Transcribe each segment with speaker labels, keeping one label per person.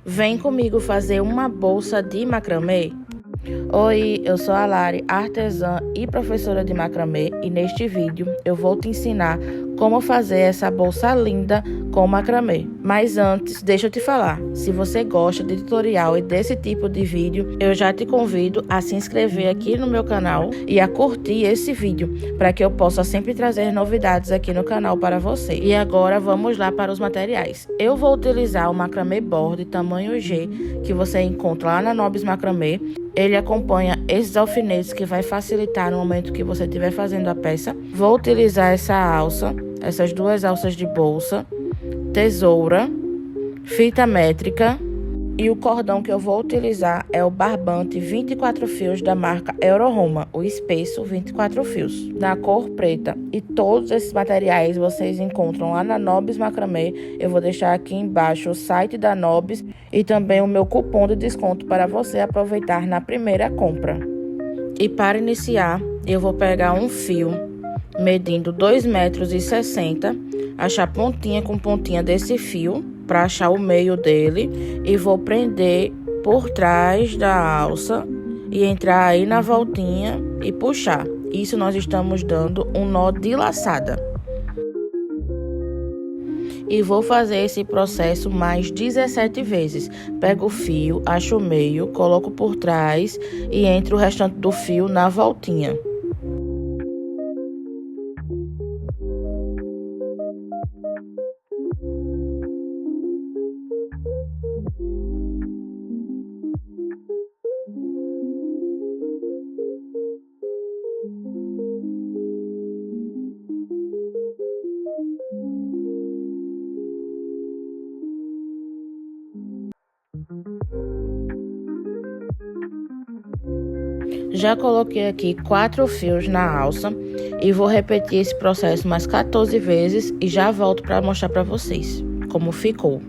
Speaker 1: Vem comigo fazer uma bolsa de macramê? Oi, eu sou a Lari, artesã e professora de macramê, e neste vídeo eu vou te ensinar como fazer essa bolsa linda com macramê. Mas antes, deixa eu te falar, se você gosta de tutorial e desse tipo de vídeo, eu já te convido a se inscrever aqui no meu canal e a curtir esse vídeo, para que eu possa sempre trazer novidades aqui no canal para você. E agora vamos lá para os materiais. Eu vou utilizar o macramê board tamanho G, que você encontra lá na Nobis Macramê. Ele acompanha esses alfinetes que vai facilitar no momento que você estiver fazendo a peça. Vou utilizar essa alça, essas duas alças de bolsa, tesoura, fita métrica e o cordão que eu vou utilizar é o barbante 24 fios da marca Euroroma, o espesso 24 fios, na cor preta. E todos esses materiais vocês encontram lá na Nobis Macramê. Eu vou deixar aqui embaixo o site da Nobis e também o meu cupom de desconto para você aproveitar na primeira compra. E para iniciar, eu vou pegar um fio medindo 2,60 m, achar pontinha com pontinha desse fio para achar o meio dele e vou prender por trás da alça e entrar aí na voltinha e puxar. Isso nós estamos dando um nó de laçada. E vou fazer esse processo mais 17 vezes. Pego o fio, acho o meio, coloco por trás e entro o restante do fio na voltinha. Já coloquei aqui 4 fios na alça e vou repetir esse processo mais 14 vezes e já volto para mostrar para vocês como ficou.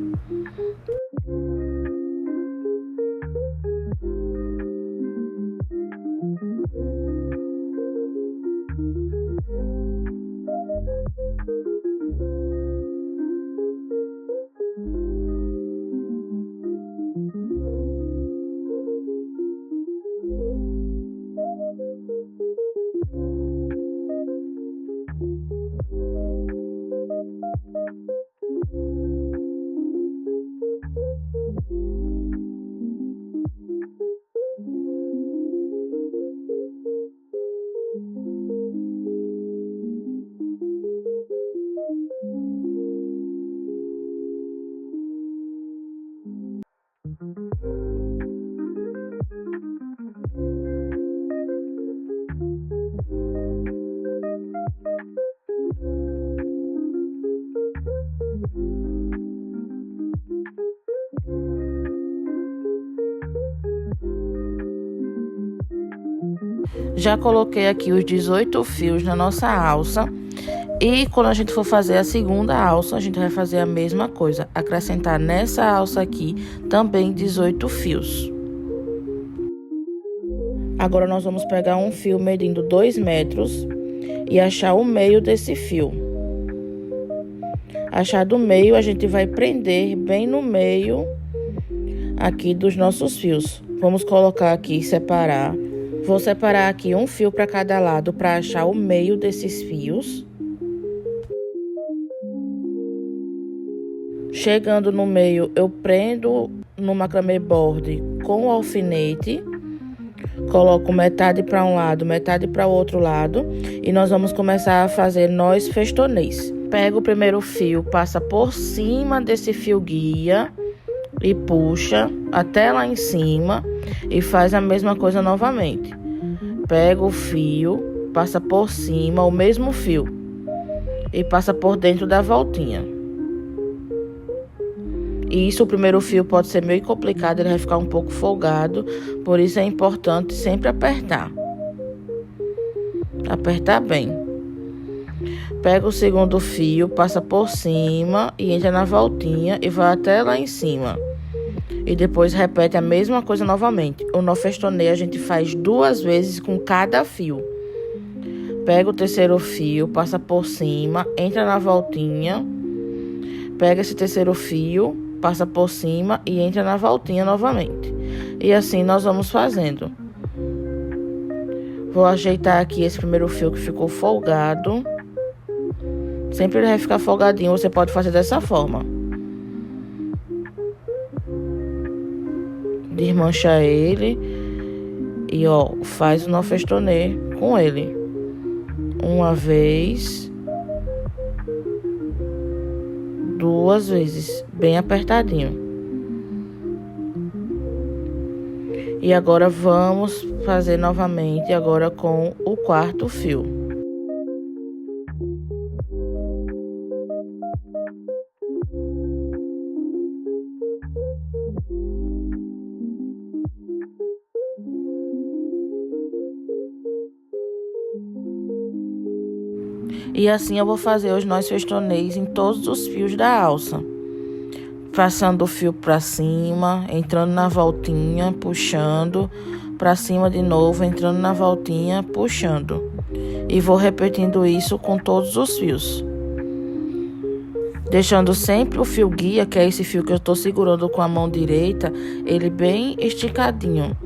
Speaker 1: Já coloquei aqui os 18 fios na nossa alça. E quando a gente for fazer a segunda alça, a gente vai fazer a mesma coisa. Acrescentar nessa alça aqui também 18 fios. Agora nós vamos pegar um fio medindo 2 metros e achar o meio desse fio. Achado o meio, a gente vai prender bem no meio aqui dos nossos fios. Vamos colocar aqui e separar. Vou separar aqui um fio para cada lado para achar o meio desses fios. Chegando no meio, eu prendo no macramê board com o alfinete. Coloco metade para um lado, metade para o outro lado. E nós vamos começar a fazer nós festonês. Pega o primeiro fio, passa por cima desse fio guia e puxa até lá em cima e faz a mesma coisa novamente. Pega o fio, passa por cima o mesmo fio e passa por dentro da voltinha. E isso, o primeiro fio pode ser meio complicado, ele vai ficar um pouco folgado, por isso é importante sempre apertar. Apertar bem. Pega o segundo fio, passa por cima e entra na voltinha e vai até lá em cima. E depois repete a mesma coisa novamente. O nó festonê a gente faz 2 vezes com cada fio. Pega o terceiro fio, passa por cima, entra na voltinha. Pega esse terceiro fio, passa por cima e entra na voltinha novamente. E assim nós vamos fazendo. Vou ajeitar aqui esse primeiro fio que ficou folgado. Sempre ele vai ficar folgadinho, você pode fazer dessa forma. Desmancha ele e ó, faz o nó festonê com ele. Uma vez, duas vezes, bem apertadinho. E agora vamos fazer novamente agora com o quarto fio. E assim eu vou fazer os nós festonês em todos os fios da alça. Passando o fio para cima, entrando na voltinha, puxando, para cima de novo, entrando na voltinha, puxando. E vou repetindo isso com todos os fios. Deixando sempre o fio guia, que é esse fio que eu estou segurando com a mão direita, ele bem esticadinho.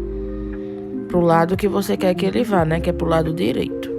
Speaker 1: Pro lado que você quer que ele vá, né? Que é pro lado direito.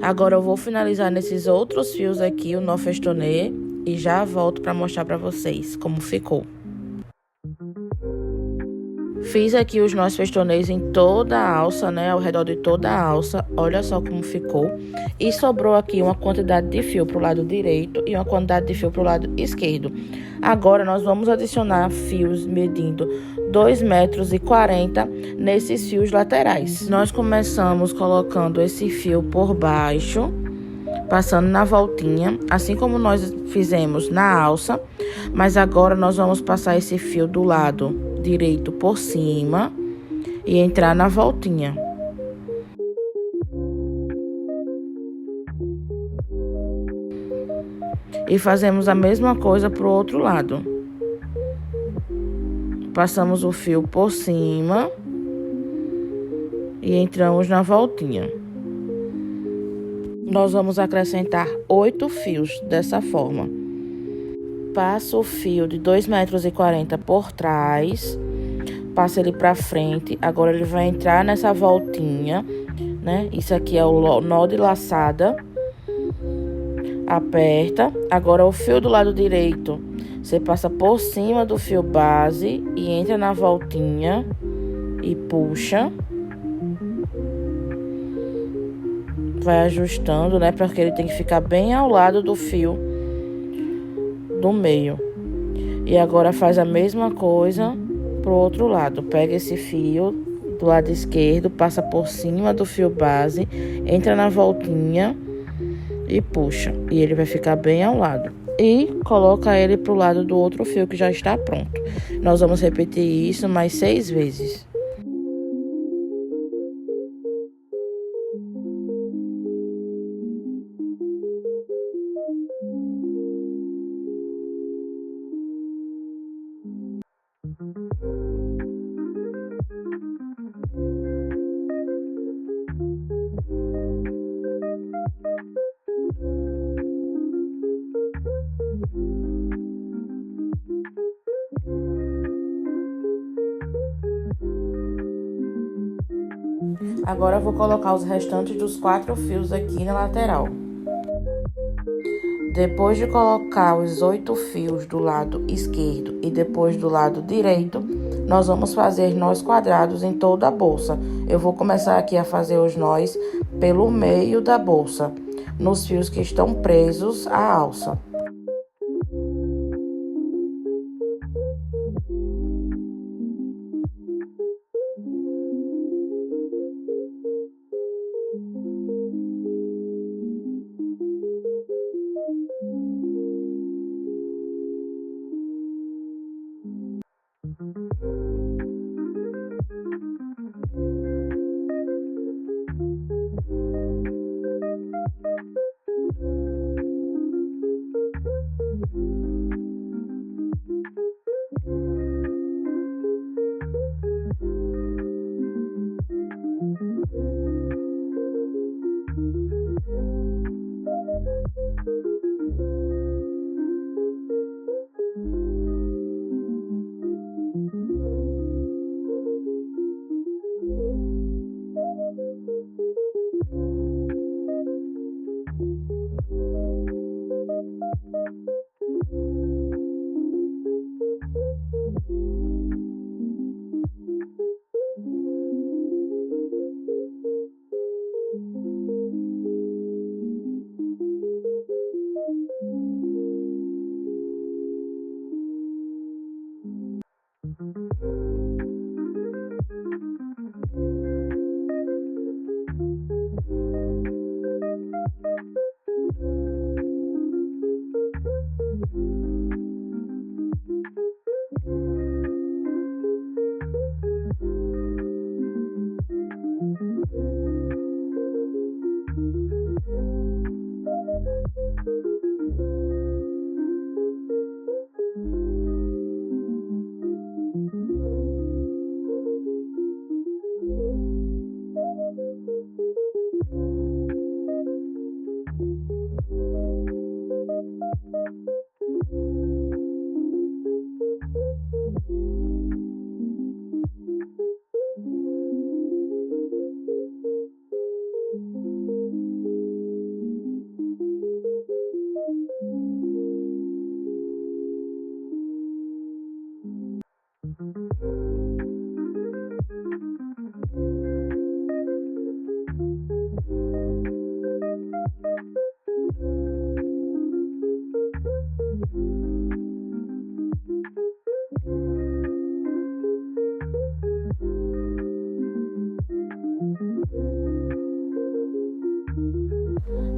Speaker 1: Agora eu vou finalizar nesses outros fios aqui o nó festonê e já volto para mostrar para vocês como ficou. Fiz aqui os nós festonês em toda a alça, né, ao redor de toda a alça. Olha só como ficou. E sobrou aqui uma quantidade de fio pro lado direito e uma quantidade de fio pro lado esquerdo. Agora nós vamos adicionar fios medindo 2,40 m nesses fios laterais. Nós começamos colocando esse fio por baixo, passando na voltinha, assim como nós fizemos na alça, mas agora nós vamos passar esse fio do lado direito por cima e entrar na voltinha. E fazemos a mesma coisa pro outro lado. Passamos o fio por cima e entramos na voltinha. Nós vamos acrescentar 8 fios dessa forma. Passo o fio de 2,40 m por trás, passo ele pra frente. Agora ele vai entrar nessa voltinha, né? Isso aqui é o nó de laçada. Aperta. Agora o fio do lado direito, você passa por cima do fio base e entra na voltinha e puxa. Vai ajustando, né? Porque ele tem que ficar bem ao lado do fio do meio. E agora faz a mesma coisa pro outro lado. Pega esse fio do lado esquerdo, passa por cima do fio base, entra na voltinha e puxa. E ele vai ficar bem ao lado. E coloca ele pro lado do outro fio que já está pronto. Nós vamos repetir isso mais 6 vezes. Agora eu vou colocar os restantes dos 4 fios aqui na lateral. Depois de colocar os 8 fios do lado esquerdo e depois do lado direito, nós vamos fazer nós quadrados em toda a bolsa. Eu vou começar aqui a fazer os nós pelo meio da bolsa, nos fios que estão presos à alça.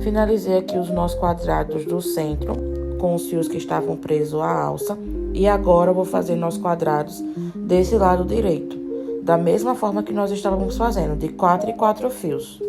Speaker 1: Finalizei aqui os nós quadrados do centro, com os fios que estavam presos à alça. E agora eu vou fazer nós quadrados desse lado direito, da mesma forma que nós estávamos fazendo, de 4 em 4 fios.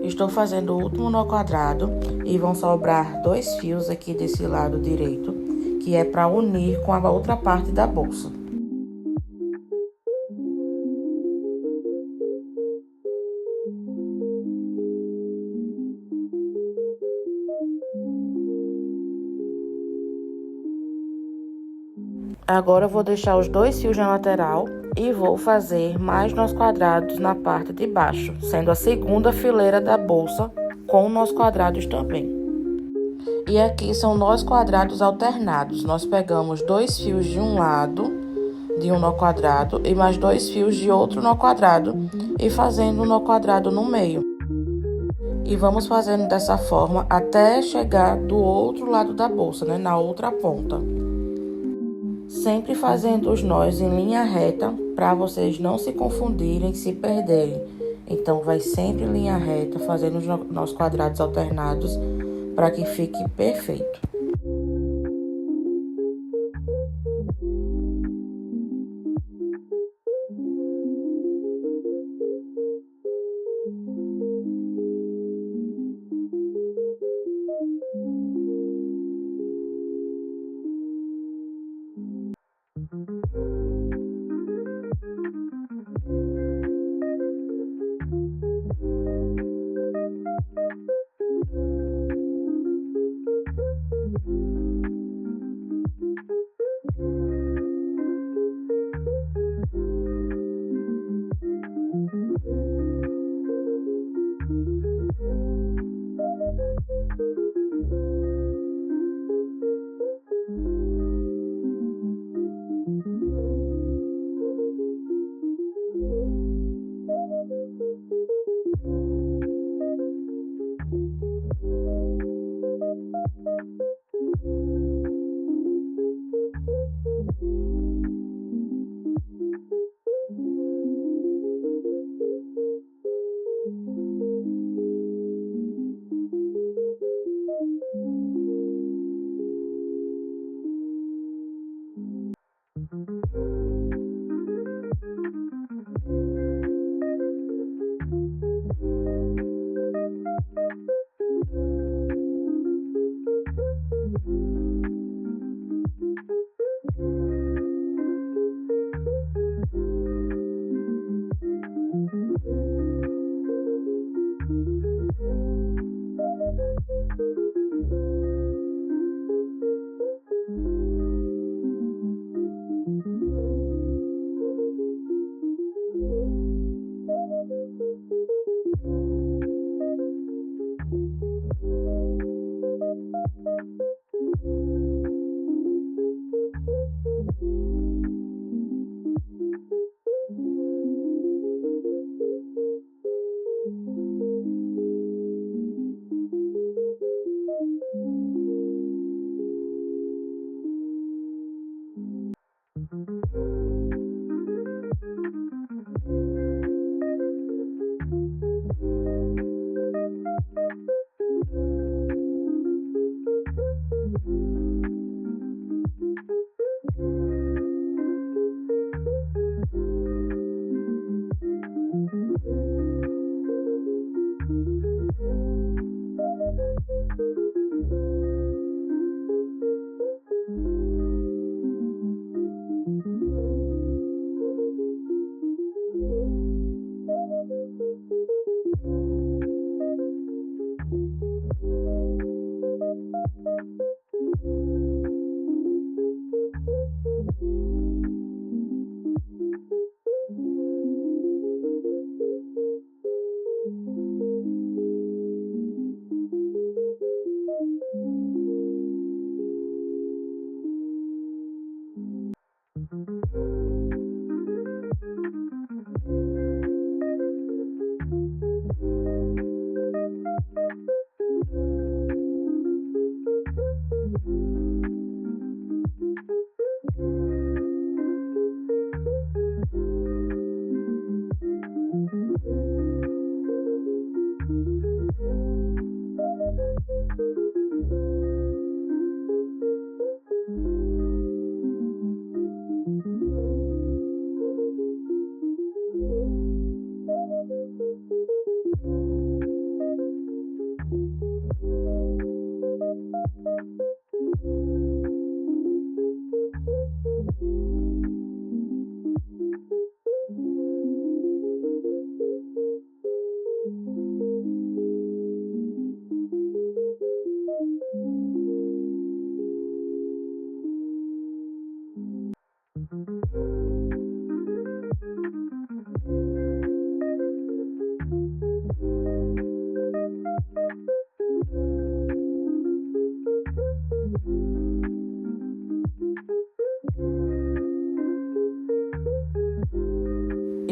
Speaker 1: Estou fazendo o último nó quadrado e vão sobrar 2 fios aqui desse lado direito, que é para unir com a outra parte da bolsa. Agora eu vou deixar os 2 fios na lateral e vou fazer mais nós quadrados na parte de baixo, sendo a segunda fileira da bolsa com nós quadrados também. E aqui são nós quadrados alternados. Nós pegamos 2 fios de um lado de um nó quadrado e mais 2 fios de outro nó quadrado e fazendo um nó quadrado no meio. E vamos fazendo dessa forma até chegar do outro lado da bolsa, né? Na outra ponta. Sempre fazendo os nós em linha reta para vocês não se confundirem, se perderem. Então, vai sempre em linha reta, fazendo os nós quadrados alternados para que fique perfeito.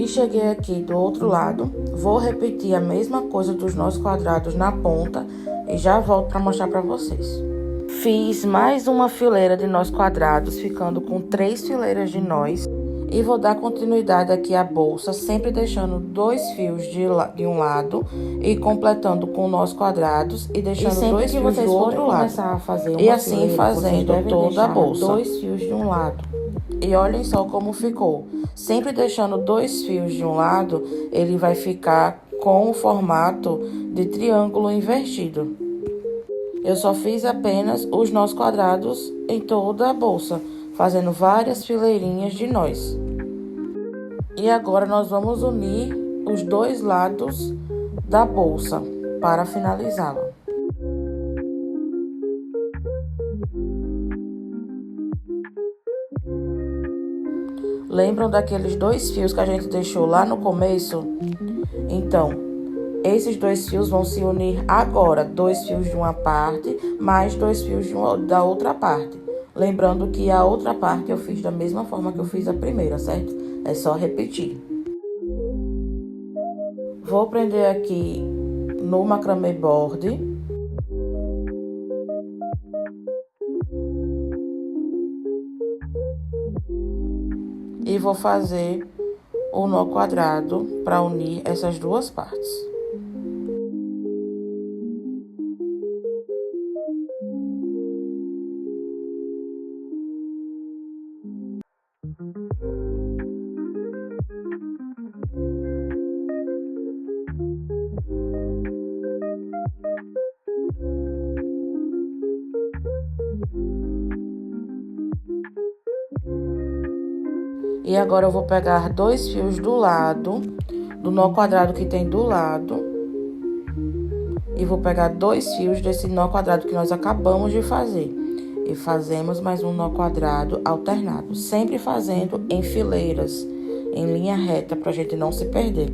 Speaker 1: E cheguei aqui do outro lado, vou repetir a mesma coisa dos nós quadrados na ponta e já volto para mostrar para vocês. Fiz mais uma fileira de nós quadrados, ficando com 3 fileiras de nós. E vou dar continuidade aqui à bolsa, sempre deixando 2 fios de um lado e completando com nós quadrados e deixando 2 fios do outro lado. E assim fazendo toda a bolsa. 2 fios de um lado. E olhem só como ficou. Sempre deixando 2 fios de um lado, ele vai ficar com o formato de triângulo invertido. Eu só fiz apenas os nós quadrados em toda a bolsa, fazendo várias fileirinhas de nós. E agora nós vamos unir os 2 lados da bolsa para finalizá-la. Lembram daqueles 2 fios que a gente deixou lá no começo? Então, esses 2 fios vão se unir agora, 2 fios de uma parte, mais 2 fios da outra parte. Lembrando que a outra parte eu fiz da mesma forma que eu fiz a primeira, certo? É só repetir. Vou prender aqui no macramê borde. E vou fazer o nó quadrado para unir essas 2 partes. E agora eu vou pegar 2 fios do lado, do nó quadrado que tem do lado. E vou pegar 2 fios desse nó quadrado que nós acabamos de fazer. E fazemos mais um nó quadrado alternado. Sempre fazendo em fileiras, em linha reta, para a gente não se perder.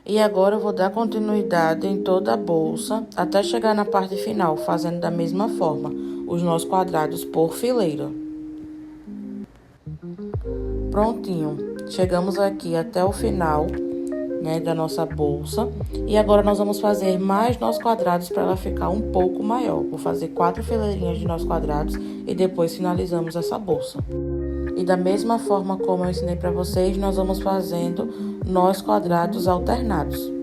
Speaker 1: E agora eu vou dar continuidade em toda a bolsa até chegar na parte final, fazendo da mesma forma os nós quadrados por fileira. Prontinho, chegamos aqui até o final, né, da nossa bolsa. E agora nós vamos fazer mais nós quadrados para ela ficar um pouco maior. Vou fazer 4 fileirinhas de nós quadrados e depois finalizamos essa bolsa. E da mesma forma como eu ensinei para vocês, nós vamos fazendo nós quadrados alternados.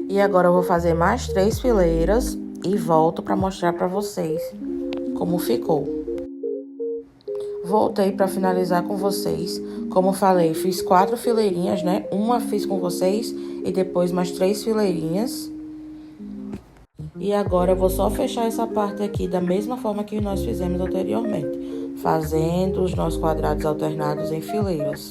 Speaker 1: E agora eu vou fazer mais 3 fileiras e volto para mostrar para vocês como ficou. Voltei para finalizar com vocês. Como falei, fiz 4 fileirinhas, né? Uma fiz com vocês e depois mais 3 fileirinhas. E agora eu vou só fechar essa parte aqui da mesma forma que nós fizemos anteriormente, fazendo os nossos quadrados alternados em fileiras.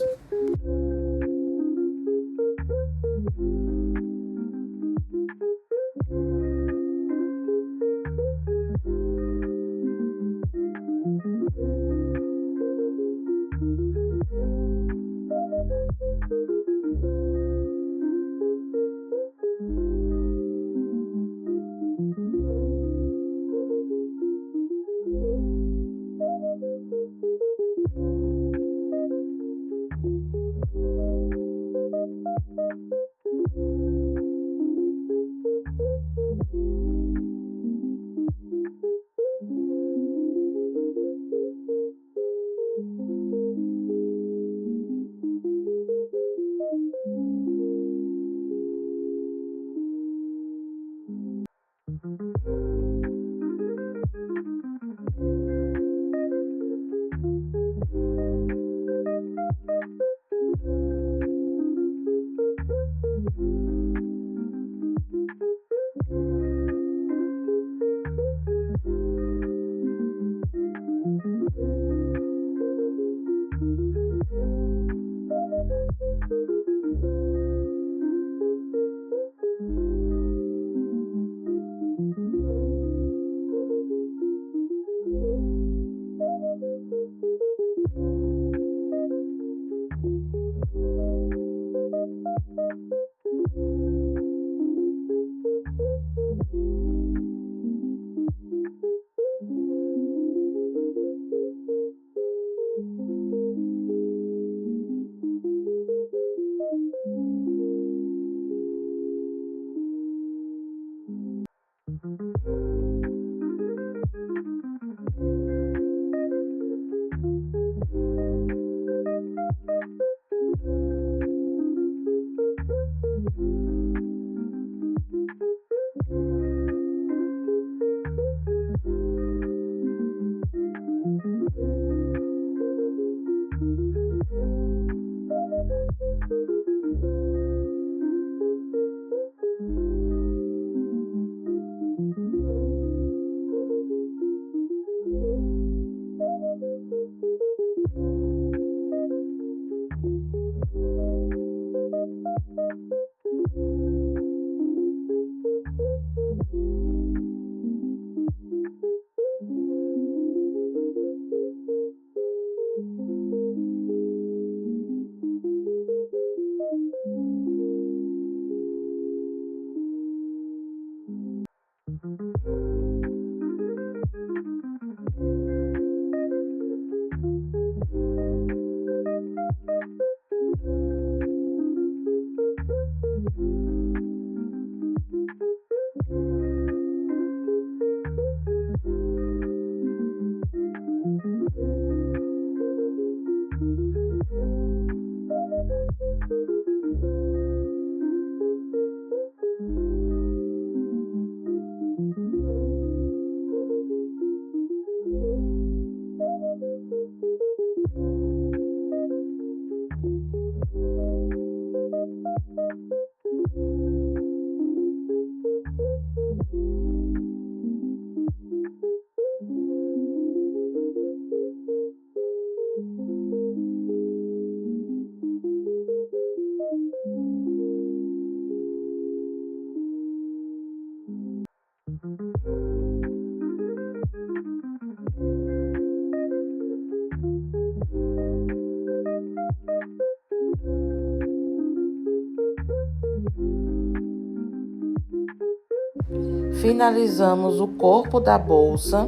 Speaker 1: Finalizamos o corpo da bolsa.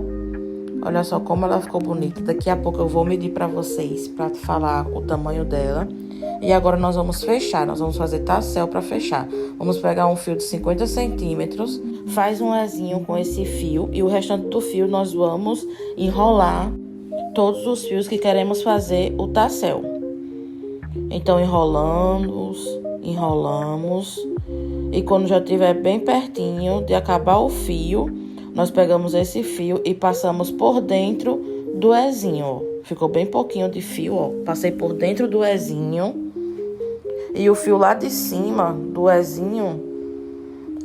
Speaker 1: Olha só como ela ficou bonita. Daqui a pouco eu vou medir para vocês, para falar o tamanho dela. E agora nós vamos fechar, nós vamos fazer tassel para fechar. Vamos pegar um fio de 50 centímetros, faz um Ezinho com esse fio e o restante do fio nós vamos enrolar todos os fios que queremos fazer o tassel. Então enrolamos e quando já estiver bem pertinho de acabar o fio, nós pegamos esse fio e passamos por dentro do Ezinho, ó. Ficou bem pouquinho de fio, ó. Passei por dentro do Ezinho. E o fio lá de cima do Ezinho,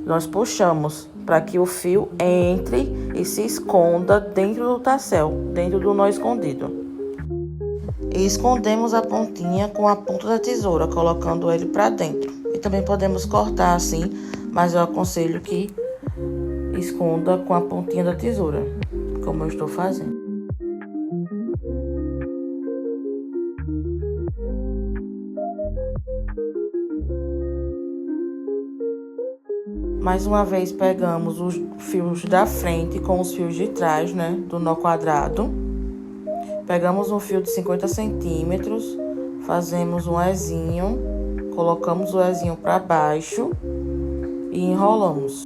Speaker 1: nós puxamos para que o fio entre e se esconda dentro do tassel, dentro do nó escondido. E escondemos a pontinha com a ponta da tesoura, colocando ele para dentro. E também podemos cortar assim, mas eu aconselho que esconda com a pontinha da tesoura, como eu estou fazendo. Mais uma vez pegamos os fios da frente com os fios de trás, né, do nó quadrado. Pegamos um fio de 50 centímetros, fazemos um Ezinho, colocamos o Ezinho para baixo e enrolamos.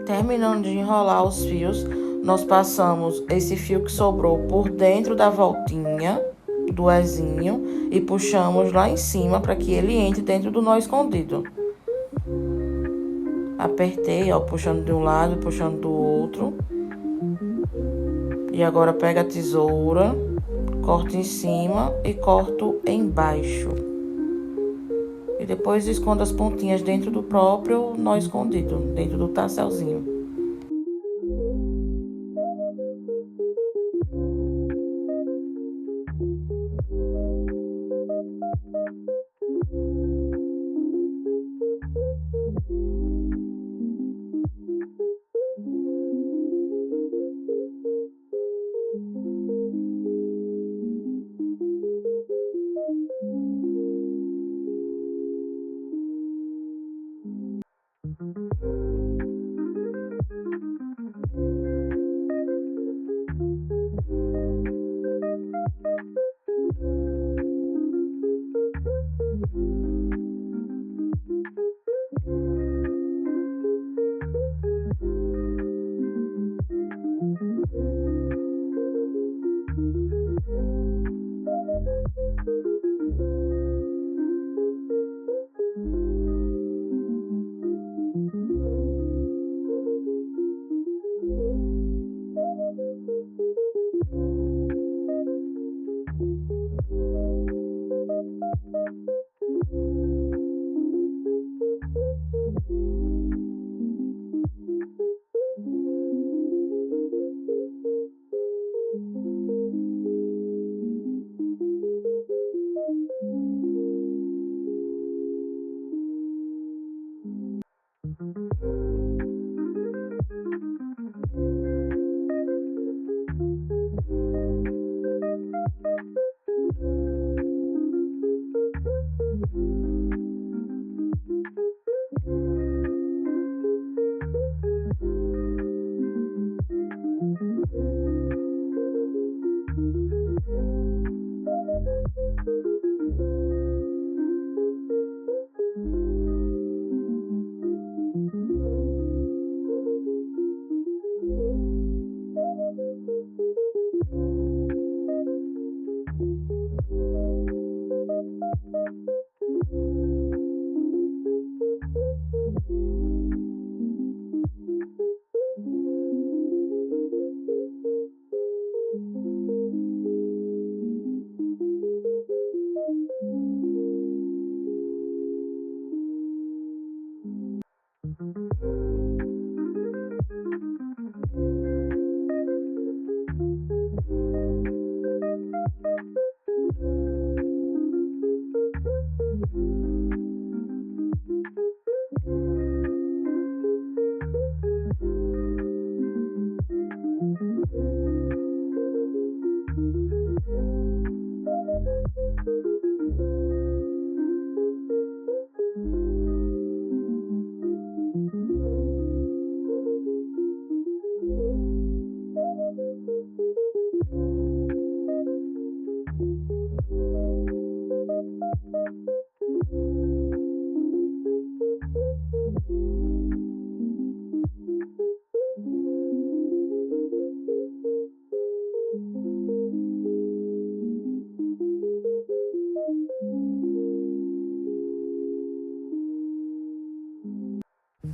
Speaker 1: Terminando de enrolar os fios, nós passamos esse fio que sobrou por dentro da voltinha do Ezinho e puxamos lá em cima para que ele entre dentro do nó escondido. Apertei, ó, puxando de um lado, puxando do outro. E agora pega a tesoura, corto em cima e corto embaixo. E depois escondo as pontinhas dentro do próprio nó escondido, dentro do tasselzinho.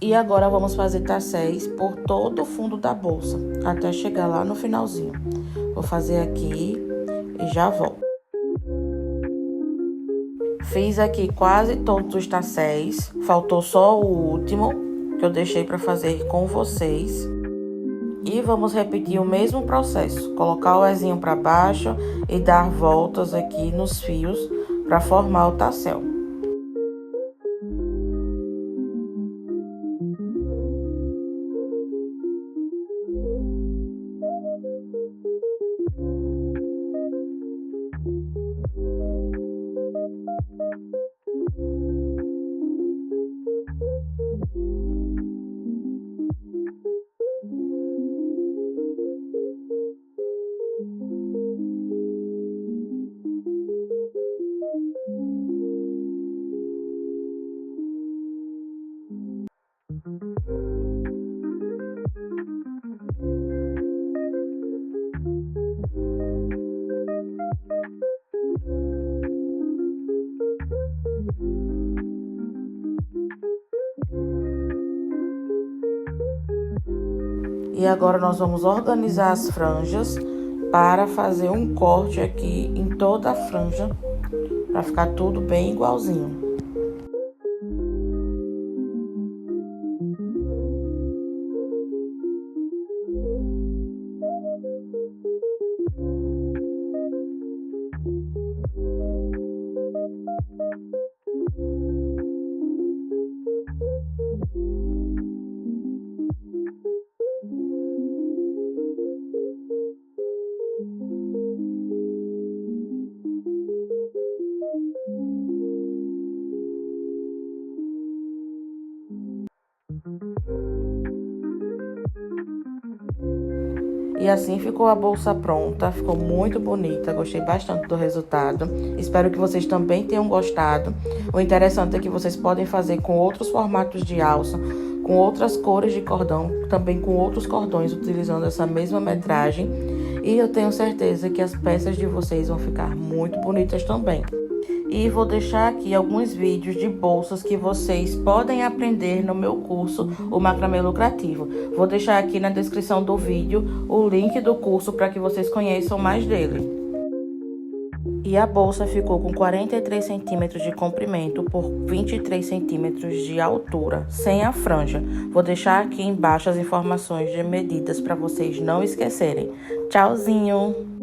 Speaker 1: E agora vamos fazer tasséis por todo o fundo da bolsa, até chegar lá no finalzinho. Vou fazer aqui e já volto. Fiz aqui quase todos os tasséis, faltou só o último, que eu deixei para fazer com vocês. E vamos repetir o mesmo processo, colocar o ezinho para baixo e dar voltas aqui nos fios para formar o tassel. E agora nós vamos organizar as franjas para fazer um corte aqui em toda a franja, para ficar tudo bem igualzinho. E assim ficou a bolsa pronta, ficou muito bonita, gostei bastante do resultado. Espero que vocês também tenham gostado. O interessante é que vocês podem fazer com outros formatos de alça, com outras cores de cordão, também com outros cordões, utilizando essa mesma metragem. E eu tenho certeza que as peças de vocês vão ficar muito bonitas também. E vou deixar aqui alguns vídeos de bolsas que vocês podem aprender no meu curso, o Macramê Lucrativo. Vou deixar aqui na descrição do vídeo o link do curso para que vocês conheçam mais dele. E a bolsa ficou com 43 centímetros de comprimento por 23 centímetros de altura, sem a franja. Vou deixar aqui embaixo as informações de medidas para vocês não esquecerem. Tchauzinho!